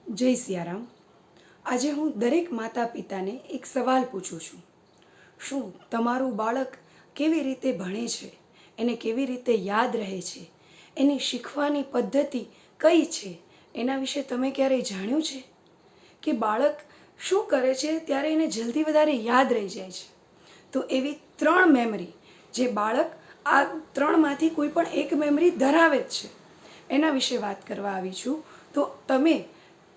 જય સિયારામ। આજે હું દરેક માતા પિતાને એક સવાલ પૂછું છું। શું તમારું બાળક કેવી રીતે ભણે છે, એને કેવી રીતે યાદ રહે છે, એની શીખવાની પદ્ધતિ કઈ છે, એના વિશે તમે ક્યારેય જાણ્યું છે કે બાળક શું કરે છે ત્યારે એને જલ્દી વધારે યાદ રહી જાય છે? તો એવી 3 મેમરી જે બાળક આ 3માંથી કોઈ પણ એક મેમરી ધરાવે જ છે, એના વિશે વાત કરવા આવી છું। તો તમે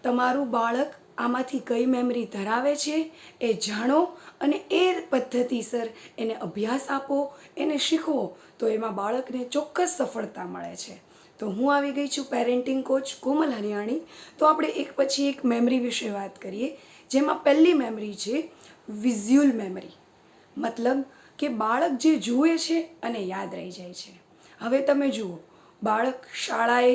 તમારું બાળક આમાંથી કઈ મેમરી ધરાવે છે એ જાણો અને એ પદ્ધતિસર એને અભ્યાસ આપો, એને શીખવો, તો એમાં બાળકને ચોક્કસ સફળતા મળે છે। તો હું આવી ગઈ છું પેરેન્ટિંગ કોચ કોમલ હરિયાણી। તો આપણે એક પછી એક મેમરી વિશે વાત કરીએ, જેમાં પહેલી મેમરી છે વિઝ્યુઅલ મેમરી, મતલબ કે બાળક જે જુએ છે અને યાદ રહી જાય છે। હવે તમે જુઓ, બાળક શાળાએ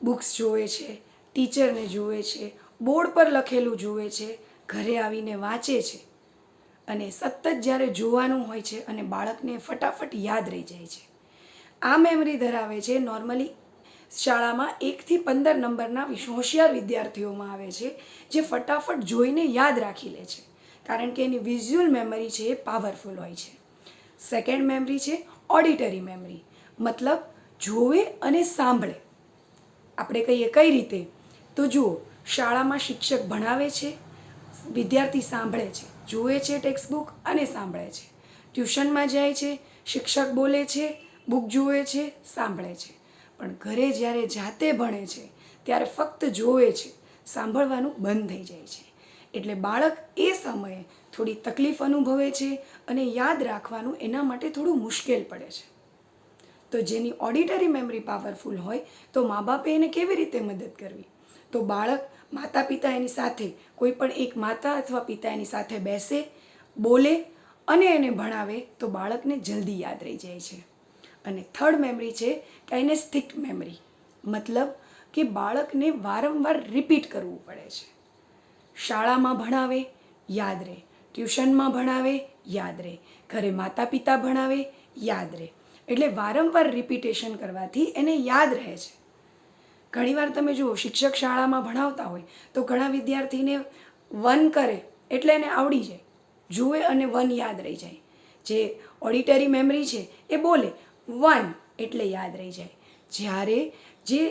બુક્સ જુએ છે, ટીચરને જુએ છે, બોર્ડ પર લખેલું જુએ છે, ઘરે આવીને વાંચે છે અને સતત જ્યારે જોવાનું હોય છે અને બાળકને ફટાફટ યાદ રહી જાય છે। આ મેમરી ધરાવે છે નોર્મલી શાળામાં 1 થી 15 નંબરના હોશિયાર વિદ્યાર્થીઓમાં આવે છે, જે ફટાફટ જોઈને યાદ રાખી લે છે, કારણ કે એની વિઝ્યુઅલ મેમરી છે એ પાવરફુલ હોય છે। સેકન્ડ મેમરી છે ઓડિટરી મેમરી, મતલબ જોવે અને સાંભળે। આપણે કહીએ કઈ રીતે? તો જુઓ, શાળામાં શિક્ષક ભણાવે છે, વિદ્યાર્થી સાંભળે છે, જુએ છે ટેક્સ્ટબુક અને સાંભળે છે। ટ્યુશનમાં જાય છે, શિક્ષક બોલે છે, બુક જુએ છે, સાંભળે છે, પણ ઘરે જ્યારે જાતે ભણે છે ત્યારે ફક્ત જોવે છે, સાંભળવાનું બંધ થઈ જાય છે। એટલે બાળક એ સમયે થોડી તકલીફ અનુભવે છે અને યાદ રાખવાનું એના માટે થોડું મુશ્કેલ પડે છે। તો જેની ઓડિટરી મેમરી પાવરફુલ હોય તો મા બાપે એને કેવી રીતે મદદ કરવી? તો બાળક માતા પિતા એની સાથે, કોઈ પણ એક માતા અથવા પિતા એની સાથે બેસે, બોલે અને એને ભણાવે તો બાળકને જલ્દી યાદ રહી જાય છે। અને થર્ડ મેમરી છે કાઇનેસ્થેટિક મેમરી, મતલબ કે બાળકને વારંવાર રિપીટ કરવું પડે છે। શાળામાં ભણાવે યાદ રહે, ટ્યુશનમાં ભણાવે યાદ રહે, ઘરે માતા પિતા ભણાવે યાદ રહે, એટલે વારંવાર રિપીટેશન કરવાથી એને યાદ રહે છે। ઘણીવાર તમે જુઓ, શિક્ષક શાળામાં ભણાવતા હોય તો ઘણા વિદ્યાર્થીને 1 કરે એટલે એને આવડી જાય, જુએ અને 1 યાદ રહી જાય। જે ઓડિટરી મેમરી છે એ બોલે 1 એટલે યાદ રહી જાય, જ્યારે જે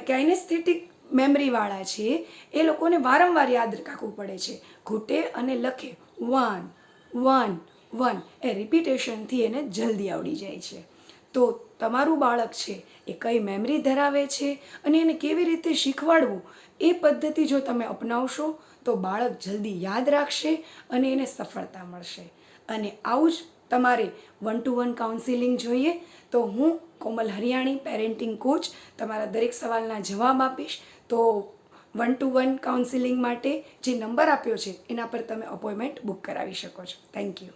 કાઇનેસ્થેટિક મેમરીવાળા છે એ લોકોને વારંવાર યાદ રાખવું પડે છે, ઘૂંટે અને લખે 1 1 1, એ રિપીટેશનથી એને જલ્દી આવડી જાય છે। તો તમારું બાળક છે એ કઈ મેમરી ધરાવે છે અને એને કેવી રીતે શીખવાડવું, એ પદ્ધતિ જો તમે અપનાવશો તો બાળક જલ્દી યાદ રાખશે અને એને સફળતા મળશે। અને આવું જ તમારે 1-to-1 કાઉન્સિલિંગ જોઈએ તો હું કોમલ હરિયાણી પેરેન્ટિંગ કોચ તમારા દરેક સવાલના જવાબ આપીશ। તો 1-to-1 કાઉન્સિલિંગ માટે જે નંબર આપ્યો છે એના પર તમે અપોઇન્ટમેન્ટ બુક કરાવી શકો છો। Thank you.